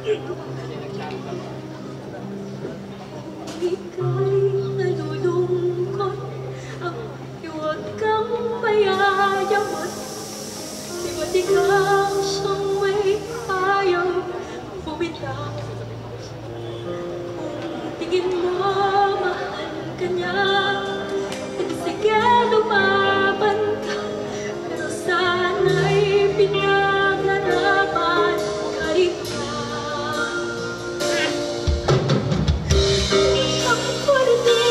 Ika'y nalulungkot, huwag kang mayayamot. Iba't ikaw siyang may ayaw bumitaw. Kung tingin mo mahal ka niya, sige lumaban ka. Pero sana'y pinaglalaban ka rin niya. Ang pwede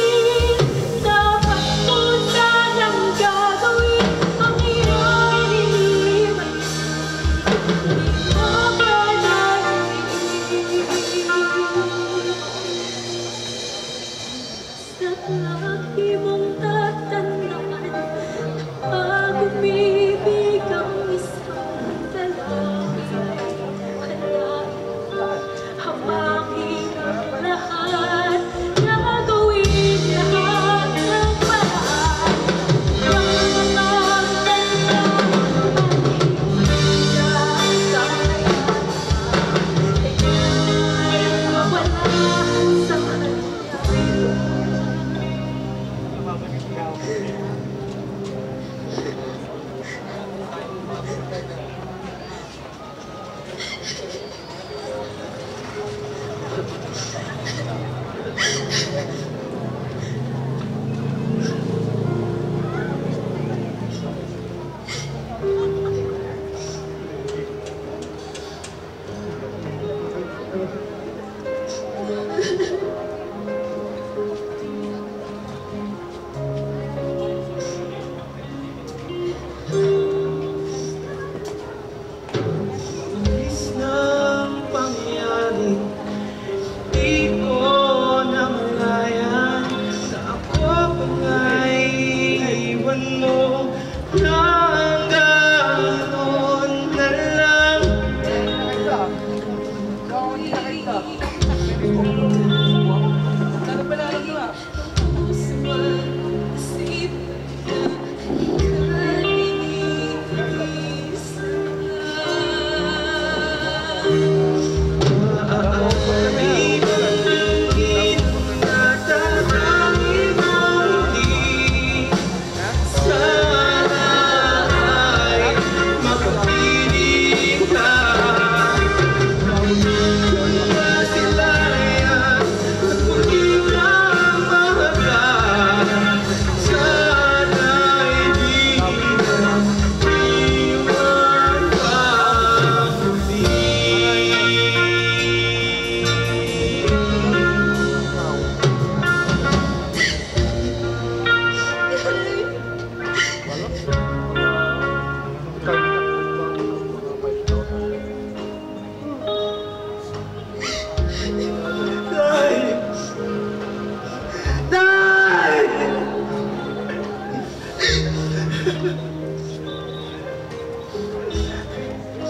dapat mo sanang gagawin, ang iyong iniwan, hindi mo pwedeng. Basta't lagi mong tatandaan, pag umibig ang isang lalaki, hamangin ang lahat, gagawin lahat ng paraan. Ang tandaan ay hindi nakakaya, ika'y mawala sa kanya. Bilis ng pangyayari, di ko namalayan na ako pa'y iwan mo hanggang noon na lang.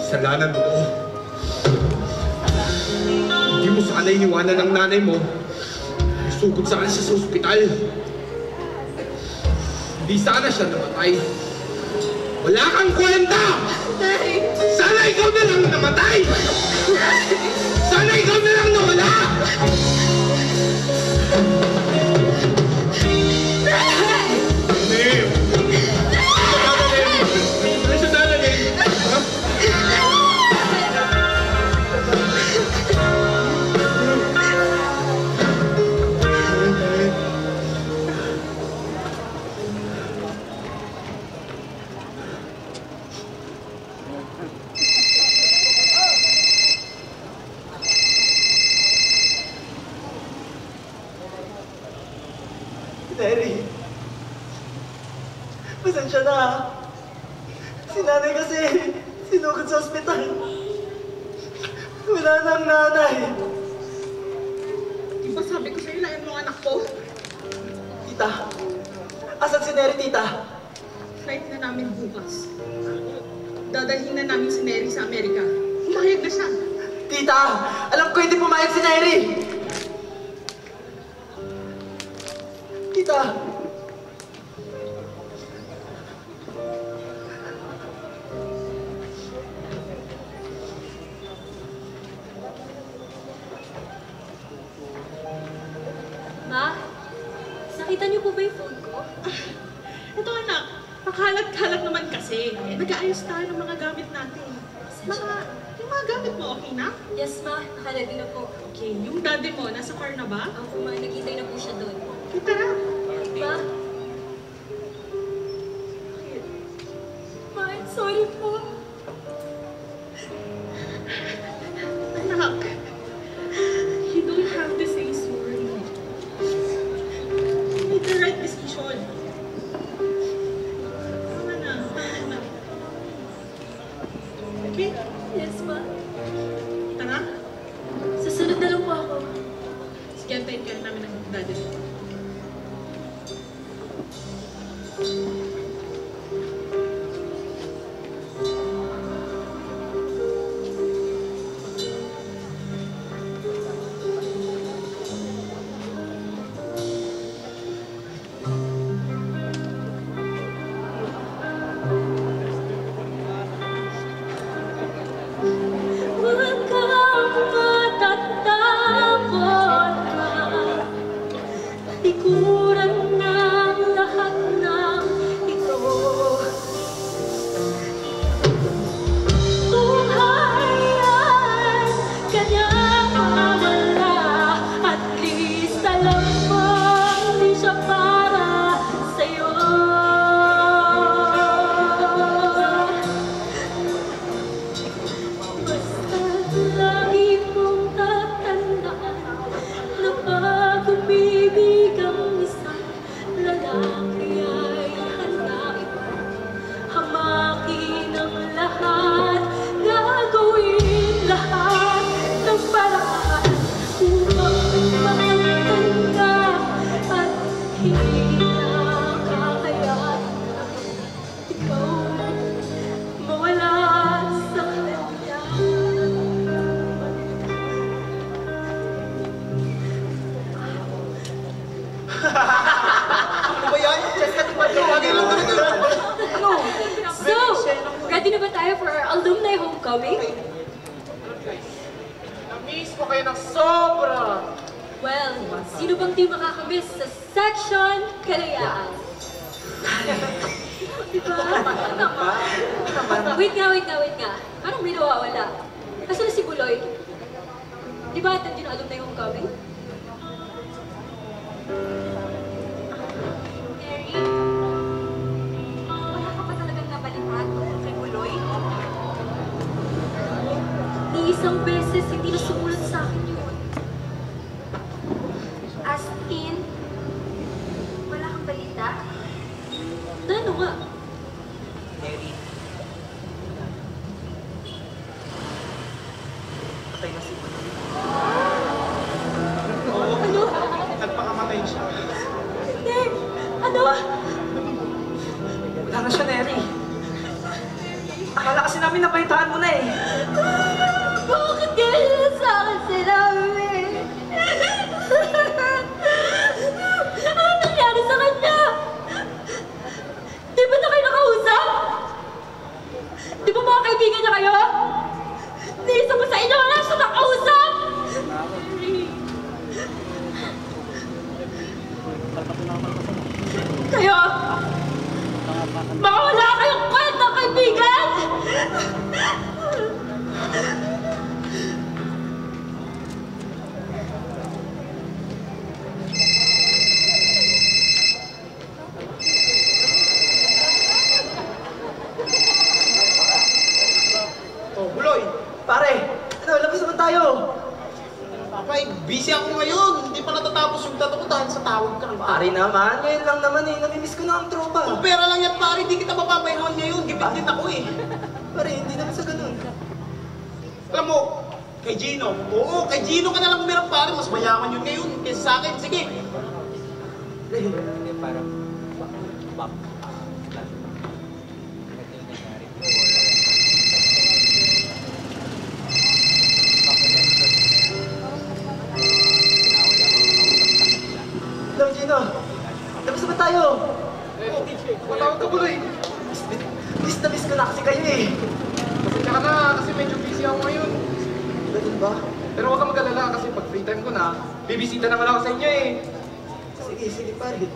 Kasalanan mo ko. Hindi mo sana iniwanan ng nanay mo. Isugod sana siya sa ospital. Hindi sana siya namatay. Wala kang kwenta! Sana ikaw na lang namatay! Sana ikaw na lang nawala! Neri, pasensya na. Si nanay kasi sinugod sa ospital. Wala nang nanay. Di ba sabi ko sa'yo na yung anak ko? Tita, asan si Neri, tita? Flight na namin bukas. Dadalhin na namin si Neri sa Amerika. Pumayag na siya. Tita, alam ko hindi pumayag si Neri. Tita. nakita niyo po ba yung phone ko? Ito anak, pakalat-kalat naman kasi. Nag-aayos tayo ng mga gamit natin. Yung mga gamit mo, okay na? Yes, ma. Nakalagay na po. Okay, yung daddy mo, nasa car na ba? Ako, ma. Nakita na po siya doon. Kita na. Ma? Ma, I'm sorry po. Anak, you don't have to say sorry. You made the right decision. Tama na, tama na. Okay? Yes, ma. Tara. Susunod na lang po ako. Sige, antayin ka namin ng daddy mo. Huwag kang matatakot na likuran ng lahat ng ito. Buhay ay kanyang mawala, at least alam mo hindi siya para sa'yo. Basta't lagi mong tatandaan na pag umibig ang isang lalaki ay hanapin mo. Hamakin ang lahat, gagawin lahat ng paraan upang makamtan ka, at hindi na kakayanin na ikaw mawala sa kanya. Ano ba yan? Jessica, di ba? Lagi lang kami doon. Ano? So, ready na ba tayo for our alumni homecoming? Na-miss ko kayo ng sobra. Well, sino bang di makakamiss sa section Kalayaan? Diba? Wait nga. Parang may nawawala. Kasi na si Buloy. Diba attend yung alumni homecoming? Mary, wala ka pa talagang nabalitaan tungkol kay Buloy? Ni isang beses hindi na sumulat sa akin yun. As in, wala kang balita? Ano nga? Mary. Patay na si Buloy. Ano? Nagpakamatay siya. Hindi! Ano? Wala na siya, Mary. Akala kasi namin napalitaan mo na eh. Bakit ganyan sa akin sinabi? Ano nangyari sa kanya? Di ba na kayo nakausap? Di ba mga kaibigan niya kayo? Di isa pa sa inyo wala siya nakausap? Kayo? Baka wala kayong kwenta, kaibigan! Oh, Buloy! Pare! Ano, labas naman tayo! Papa, busy ako ngayon. Hindi pa natatapos yung tato ko dahil sa tawag ka. Pare naman, ngayon lang naman eh. Namimiss ko na ang tropa. Kung pera lang yan, pare, hindi kita mapapayawan ngayon. Gipit din ako eh. Pare, hindi naman sa ganun. Alam mo, kay Gino. Oo, kay Gino ka na lang umirap, pare. Mas mayaman yun ngayon kaysa sa akin. Sige. Hindi, parang... Hello, Gino. Labas naman tayo. Matawag ka Buloy. Miss na miss ko na kasi kayo eh. Pasensya ka na kasi medyo busy ako ngayon. Ganun ba? Pero huwag kang mag-alala kasi pag free time ko na, bibisita naman ako sa inyo eh. Sige, pare.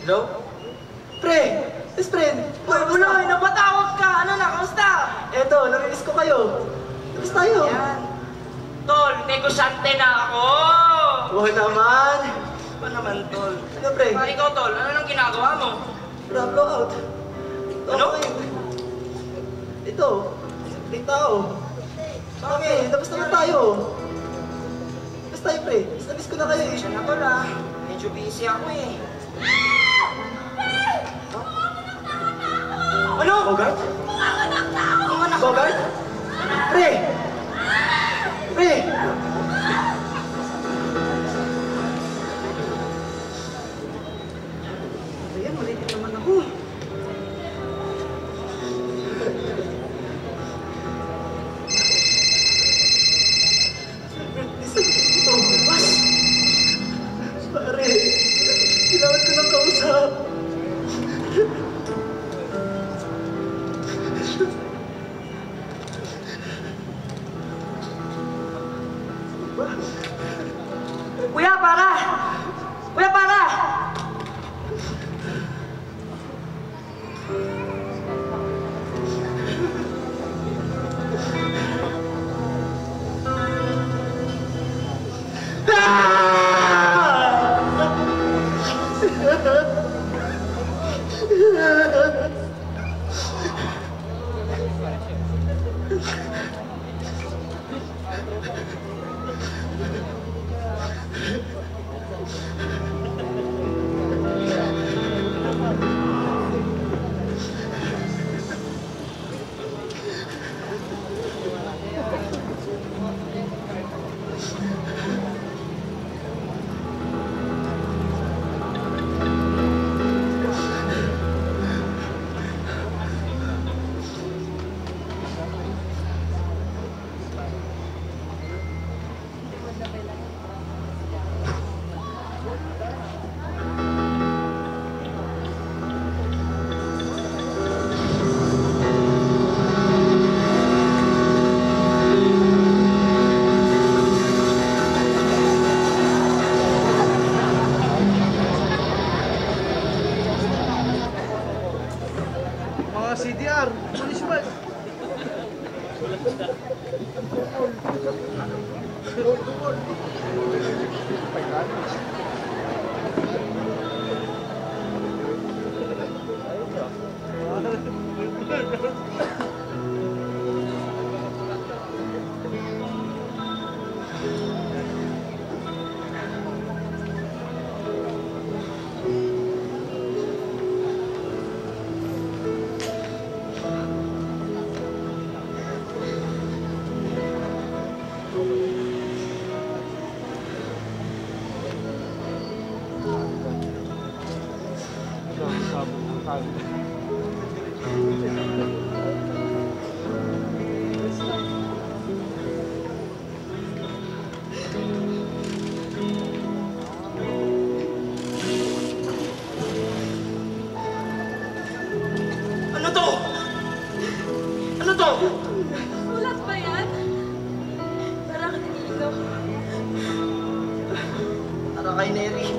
Hello? Pre! Best friend! Uy, Buloy! Napatawag ka! Ano na? Kamusta? Eto, namimiss ko kayo. Tapos tayo. Yan. Tol, negosyante na ako! Oo naman. Ano naman, Tol? Ano, pre? Ikaw, Tol, ano nang ginagawa mo? Bra, blowout. Ano? Ito. Simpleng tao. Okay, tapos naman tayo. Tapos tayo, pre. Miss ko na kayo eh. Siya na, Tol, ah. Medyo busy ako eh. Ano? Bogart? Umanak ako! Bogart? Pre! Pre! Ayan, maliit naman ako. Pare, kailangan ko ng kausap. Kuya, para! Kuya, para! Mga CDR, municipal. Ano to? Ano to? Ulat ba yan? Parang nilo. Para kay Neri.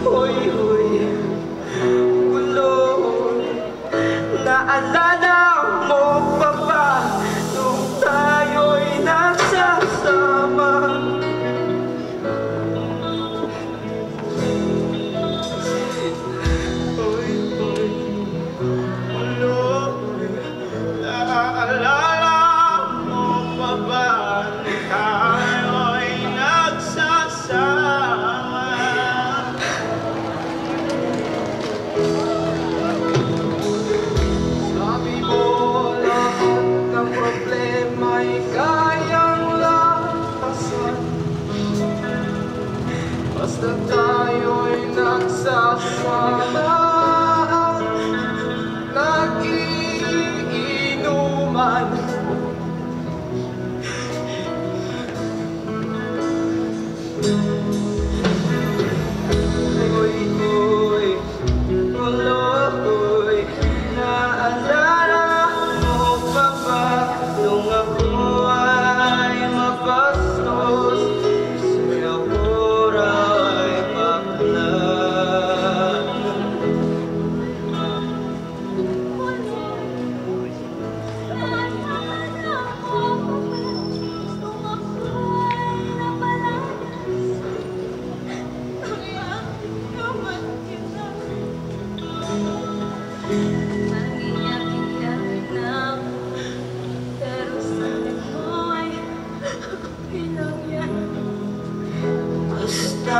Hoy, Buloy. Naalala mo pa ba nung tayo'y nagsasama? Hoy, Buloy. Naalala mo pa ba nung tayo'y nagsasama? Sabi mo lahat ng problema'y kayang lakasan, basta tayo'y nagsasama.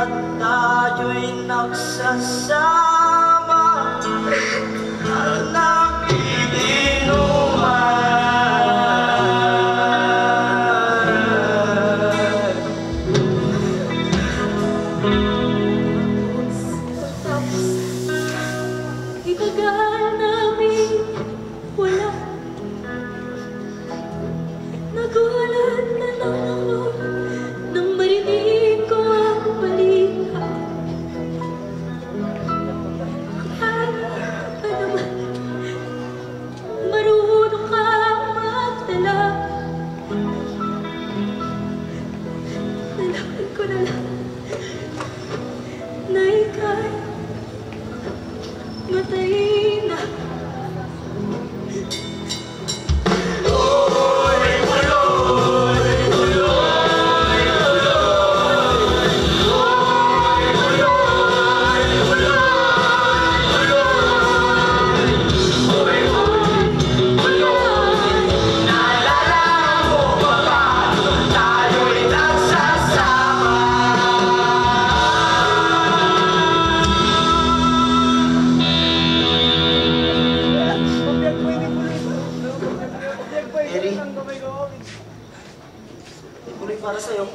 at tayo'y nagsasama at nakikinuman. Tapos, itagal namin wala. Nagulat na lang ako nang marinig ko ang balita. Ay, pa naman, marunong kang magdala. Nalaman ko na lang na ika'y matay na. Eri, tuloy para sa'yo.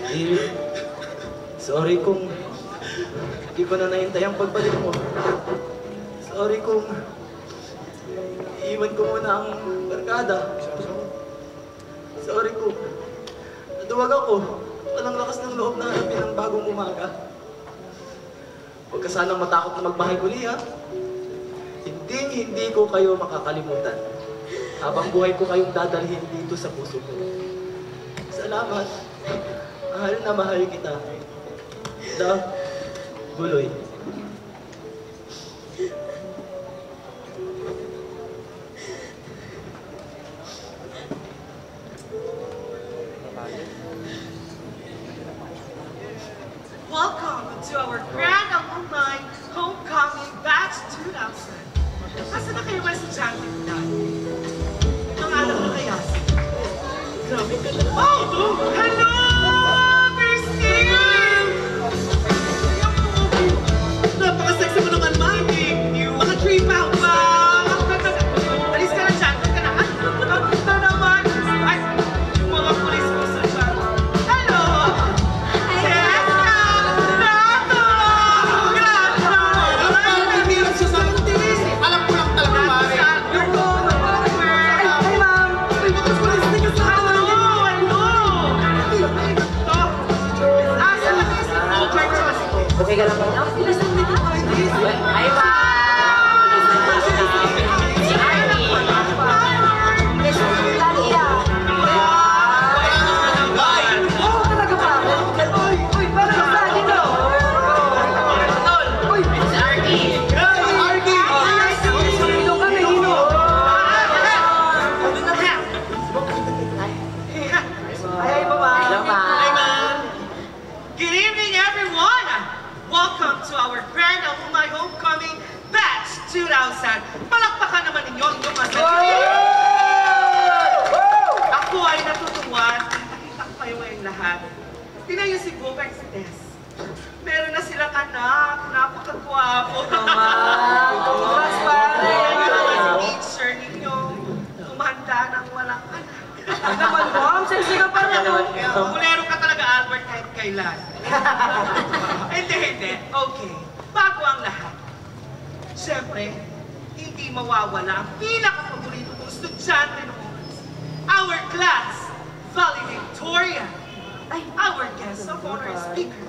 Eri, sorry kung hindi ko na nahintay ang pagbalik mo. Sorry kung iiwan ko muna ang barkada. Sorry kung naduwag ako. Walang lakas ng loob na hanapin ang bagong umaga. Huwag ka sanang matakot na magbahay uli, ha? Hindi ko kayo makakalimutan. Habang buhay ko kayong dadalhin dito sa puso ko. Salamat. Mahal na mahal kita. Love, Buloy. Welcome to our Grand Alumni Homecoming Batch 2000. Asa na kayo ba sa champion na? Nangalan na kaya? Grabe ka na. Oh! Hello! Christine! Napaka-sexy mo naman, Mikey. Maka-trip out ba? Alis ka na dyan. Ka na. Ito naman. Ay, yung mga pulis ko sa dyan. Hello! Alam ko lang talaga, pare. Okay ka lang ba? Ay, ma! Si Arnie! Oo, talaga ba? Uy, parang sa akin, no? Uy, si Arnie! Hino kami, hino! Ay, mama! Hi, ma'am. Good evening, everyone. Welcome to our Grand Alumni Homecoming Batch 2000. Palakpakan naman ninyo ang inyong mga sarili. Ako ay natutuwa. Nakita ko kayo ngayong lahat. Tingnan niyo si Boba at si Tess. Meron na silang anak. Napakagwapo. Congrats, pare! Si teacher ninyo. Tumanda ng walang anak. Naman, mom, sexy ka pa naman. Kulero ka talaga, Albert, kahit kailan. Hindi. Okay. Bago ang lahat. Siyempre, hindi mawawala ang pinaka-paborito kong estudyante noon. Our class, valedictorian. Our guest of honor speaker.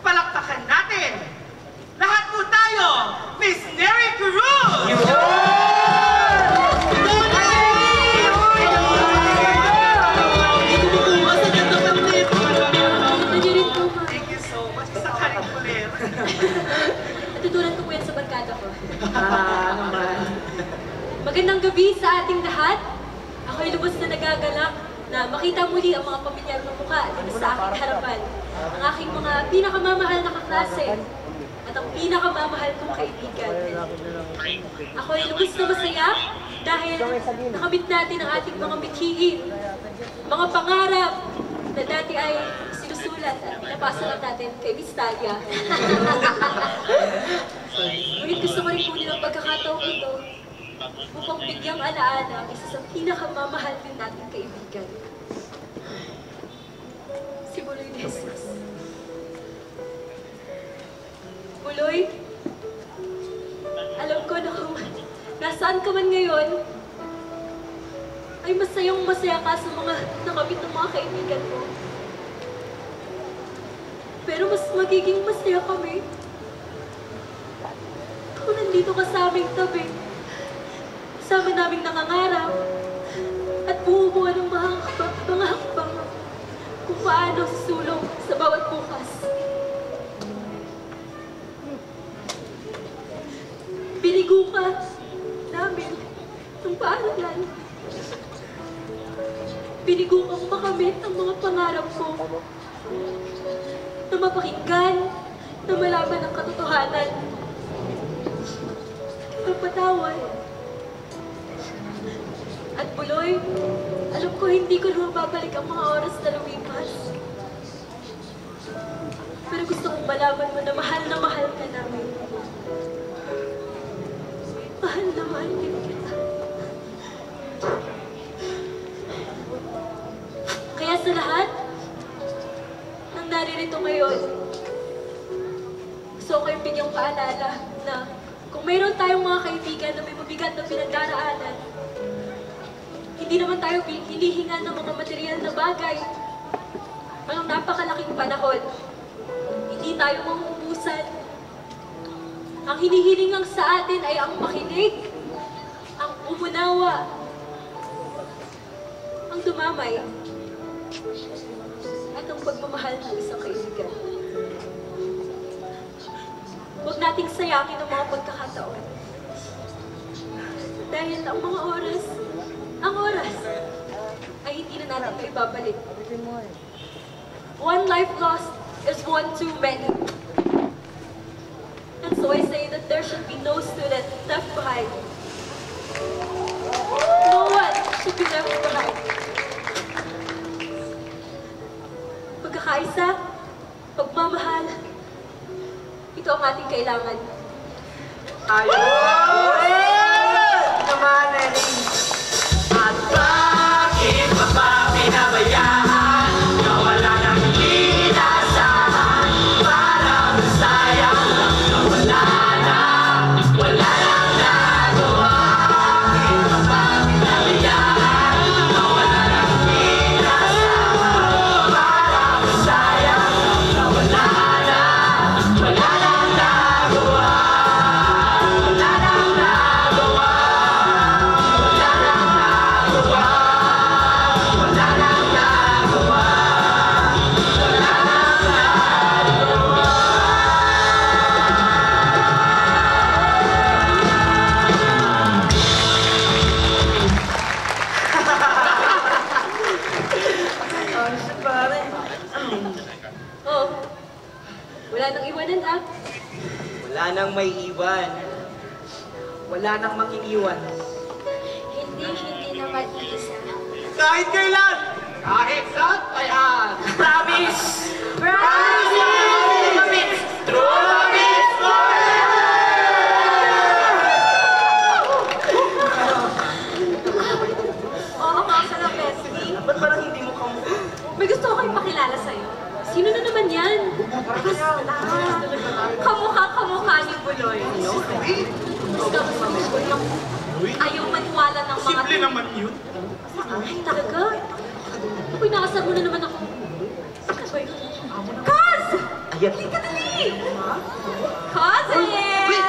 Palakpakan natin. Lahat po tayo, Miss Neri Cruz! Thank you so much. Isa ka rin ulit. Natutunan ko po yan sa barkada ko. Naman. Magandang gabi sa ating lahat. Ako Ako'y lubos na nagagalak na makita muli ang mga pamilyar na mukha dito sa aking harapan. Ang aking mga pinakamamahal na kaklase at ang pinakamamahal kong kaibigan. Ako'y lubos na masaya dahil nakamit natin ang ating mga mithiin, mga pangarap na dati ay sinusulat at pinapasa lang natin kay Miss Talia. Ngunit gusto ko rin kunin ang pagkakataong ito upang bigyang alaala ang isa sa pinakamamahal din nating kaibigan. Si Buloy Jesus. Buloy, alam ko na kung nasaan ka man ngayon, ay masayang masaya ka sa mga nakamit ng mga kaibigan mo. Pero mas magiging masaya kami kung nandito ka sa aming tabi, kasama naming nangangarap at bumubuo ng mga hakbang kung paano susulong sa bawat bukas. Binigo ka namin ng paaralan. Binigo kang makamit ang mga pangarap ko na mapakinggan, na malaman ang katotohanan, magpatawad. At Buloy, alam ko hindi ko na mababalik ang mga oras na lumipas. Pero gusto kong malaman mo na mahal ka namin. Mahal na mahal din kita. Kaya sa lahat ng naririto ngayon, gusto ko kayong bigyang paalala na kung mayroon tayong mga kaibigan na may mabigat na pinagdaraanan, hindi naman tayo hinihingan ng mga material na bagay. Ang napakalaking panahon, hindi tayo mauubusan. Ang hinihiling lang sa atin ay ang makinig, ang umunawa, ang dumamay, at ang pagmamahal ng isang kaibigan. Huwag nating sayangin ang mga pagkakataon. Dahil ang mga oras, ay hindi na natin maibabalik. One life lost is one too many. And so I say that there should be no student left behind. No one should be left behind. Pagkakaisa, pagmamahal, ito ang ating kailangan. Naman, Ellie. At bakit pa ba pinabayaan na wala nang inasahan? Parang sayang lang na wala nang nagawa. Bakit pa ba pinabayaan na wala nang inasahan? Parang sayang lang na wala nang nagawa. Wala nang nagawa. Oh, wala nang iwanan ah. Wala nang may iwan. Wala nang makiniwan. Hindi na mag-iisa. Kahit kailan! Kahit saan pa yan! Promise! Promise! True promise forever! Oo nga pala, Bestie. Ba't parang hindi mo kamukha? May gusto ko kayong pakilala sa'yo. Sino na naman yan? Kamukha ni Buloy. Ayaw maniwala ng mga... Simple naman yun. Ay, talaga? Uy, nakasar mo na naman ako. Kaz! Hindi ka dali! Cousin!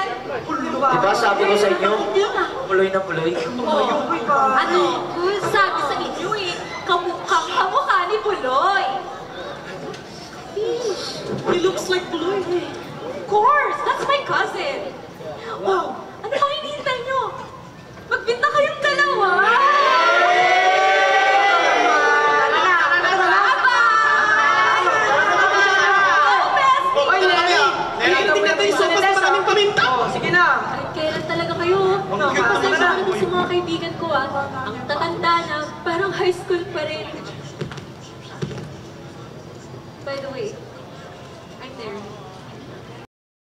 Diba sabi ko sa inyo, puloy na puloy? Oh, ano? Sabi sa inyo eh, kamukha ni Buloy. He looks like Buloy. Of course! That's my cousin. Oh, ano pang hinihintay nyo? Magbinta kayong dalawa! kaibigan ko ang tatanda na parang high school pa rin. By the way, I'm there.